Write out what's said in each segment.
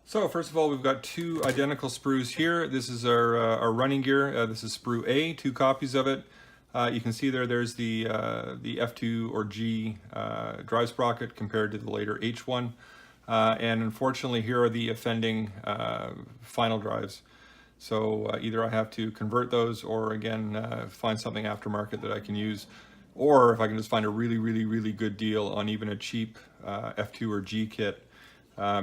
So first of all, we've got two identical sprues here. This is our running gear. This is sprue A, two copies of it. You can see there's the F2 or G drive sprocket compared to the later H one. And unfortunately, here are the offending final drives. So either I have to convert those or again, find something aftermarket that I can use. Or if I can just find a really good deal on even a cheap F2 or G kit,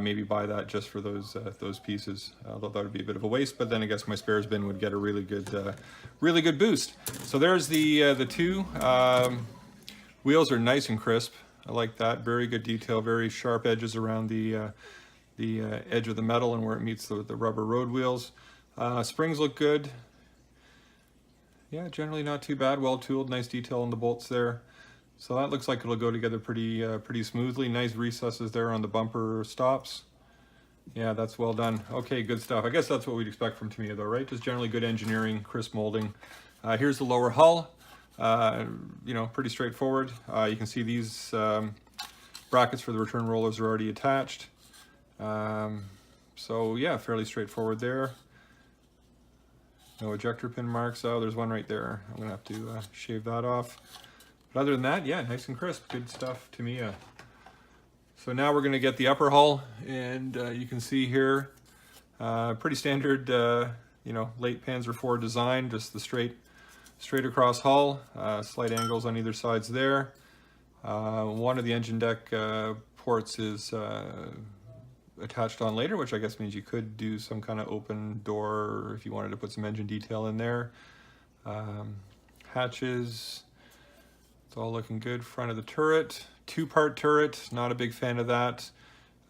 maybe buy that just for those pieces. Although that would be a bit of a waste, but then I guess my spares bin would get a really good boost. So there's the two. Wheels are nice and crisp. I like that. Very good detail, very sharp edges around the edge of the metal and where it meets the rubber road wheels. Springs look good. Yeah, generally not too bad. Well tooled, nice detail on the bolts there. So that looks like it'll go together pretty smoothly. Nice recesses there on the bumper stops. Yeah, that's well done. Okay, good stuff. I guess that's what we'd expect from Tamiya though, right? Just generally good engineering, crisp molding. Here's the lower hull. You know, pretty straightforward. You can see these brackets for the return rollers are already attached. So yeah, fairly straightforward there. No ejector pin marks. Oh, there's one right there. I'm gonna have to shave that off. But other than that, yeah, nice and crisp. Good stuff, Tamiya. So now we're gonna get the upper hull, and you can see here, pretty standard, you know, late Panzer IV design, just the straight across hull, slight angles on either sides there. One of the engine deck ports is attached on later, which I guess means you could do some kind of open door if you wanted to put some engine detail in there. Hatches, it's all looking good. Front of the turret, two-part turret, not a big fan of that.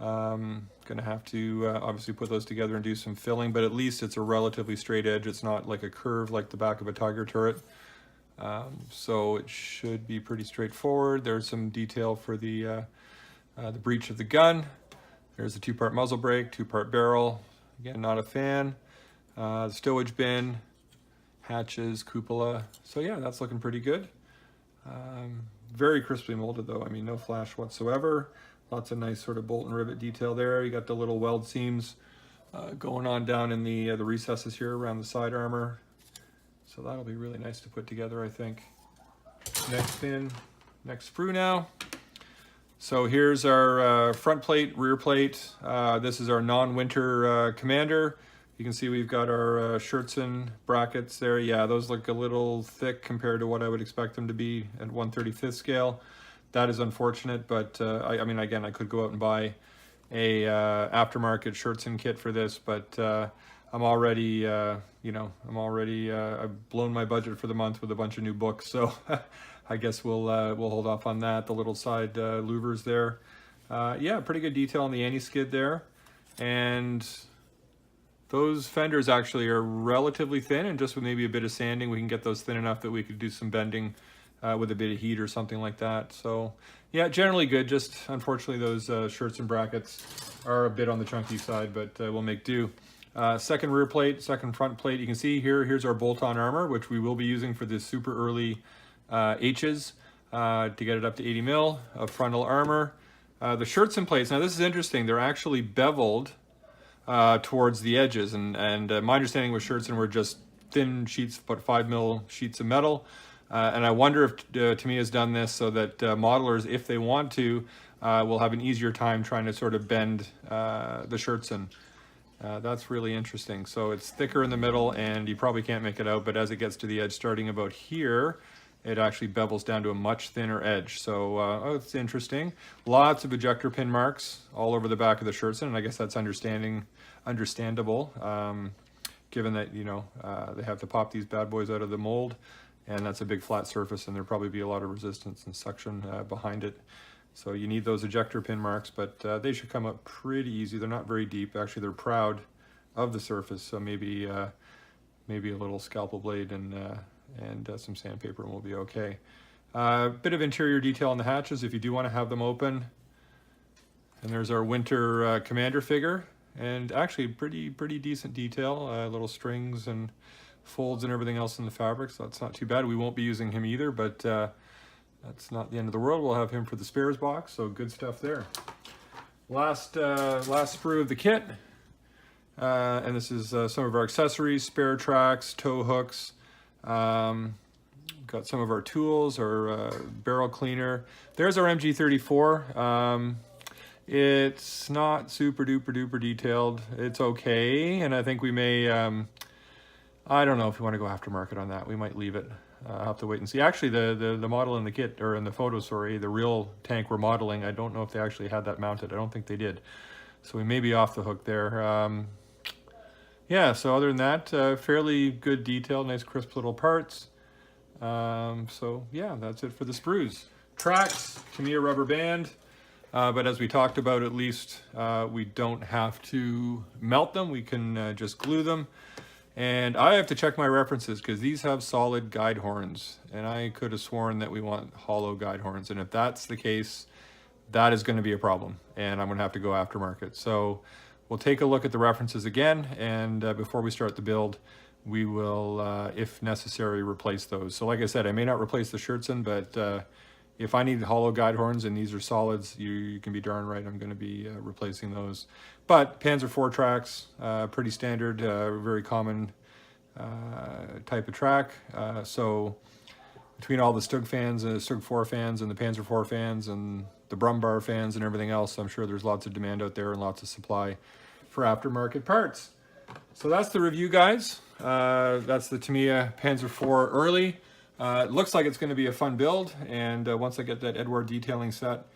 Gonna have to obviously put those together and do some filling, but at least it's a relatively straight edge. It's not like a curve like the back of a Tiger turret. So it should be pretty straightforward. There's some detail for the breech of the gun. There's a two-part muzzle brake, two-part barrel. Again, not a fan. The stowage bin, hatches, cupola. So yeah, that's looking pretty good. Very crisply molded though. I mean, no flash whatsoever. Lots of nice sort of bolt and rivet detail there. You got the little weld seams going on down in the recesses here around the side armor. So that'll be really nice to put together, I think. Next pin, next sprue now. So here's our front plate, rear plate. This is our non-winter commander. You can see we've got our Schertzen brackets there. Yeah, those look a little thick compared to what I would expect them to be at 1/35th scale. That is unfortunate, but I mean, again, I could go out and buy a aftermarket Schertzen kit for this, but I'm already, you know, I've blown my budget for the month with a bunch of new books, so I guess we'll hold off on that. The little side louvers there. Yeah, pretty good detail on the anti-skid there. And those fenders actually are relatively thin, and just with maybe a bit of sanding, we can get those thin enough that we could do some bending with a bit of heat or something like that. So yeah, generally good. Just unfortunately those Schertzen brackets are a bit on the chunky side, but we'll make do. Second rear plate, second front plate. You can see here's our bolt-on armor, which we will be using for the super early H's to get it up to 80 mil of frontal armor. The Schertzen plates, now this is interesting, they're actually beveled towards the edges, and my understanding with Schertzen were just thin sheets, about 5 mil sheets of metal, and I wonder if Tamiya has done this so that modelers, if they want to, will have an easier time trying to sort of bend the Schertzen. That's really interesting. So it's thicker in the middle and you probably can't make it out, but as it gets to the edge starting about here, it actually bevels down to a much thinner edge. So oh, it's interesting. Lots of ejector pin marks all over the back of the Schertzen, and I guess that's understandable, given that, you know, they have to pop these bad boys out of the mold, and that's a big flat surface, and there'll probably be a lot of resistance and suction behind it. So you need those ejector pin marks, but they should come up pretty easy. They're not very deep. Actually, they're proud of the surface, so maybe a little scalpel blade and some sandpaper and we'll be okay. Bit of interior detail on the hatches if you do want to have them open. And there's our winter commander figure, and actually pretty decent detail. Little strings and folds and everything else in the fabric, so that's not too bad. We won't be using him either, but that's not the end of the world. We'll have him for the spares box, so good stuff there. Last sprue of the kit. And this is some of our accessories, spare tracks, tow hooks. Got some of our tools, our barrel cleaner. There's our MG34. It's not super duper duper detailed. It's okay, and I think we may, I don't know if we want to go aftermarket on that. We might leave it. I'll have to wait and see. Actually, the model in the kit, or in the photo, sorry, the real tank we're modeling, I don't know if they actually had that mounted. I don't think they did. So we may be off the hook there. Yeah, so other than that, fairly good detail, nice crisp little parts. So yeah, that's it for the sprues. Tracks, Tamiya rubber band. But as we talked about, at least we don't have to melt them. We can just glue them. And I have to check my references because these have solid guide horns. And I could have sworn that we want hollow guide horns. And if that's the case, that is going to be a problem. And I'm going to have to go aftermarket. So we'll take a look at the references again. And before we start the build, we will, if necessary, replace those. So like I said, I may not replace the Schertzen, but if I need hollow guide horns and these are solids, you can be darn right I'm going to be replacing those. But Panzer IV tracks, pretty standard, very common type of track. So between all the Stug fans and the Stug 4 fans and the Panzer IV fans and the Brumbar fans and everything else, I'm sure there's lots of demand out there and lots of supply for aftermarket parts. So that's the review, guys. That's the Tamiya Panzer IV Early. It looks like it's going to be a fun build, and once I get that Edward detailing set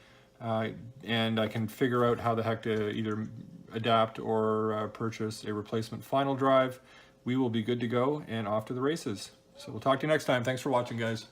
and I can figure out how the heck to either adapt or purchase a replacement final drive, we will be good to go and off to the races. So we'll talk to you next time. Thanks for watching, guys.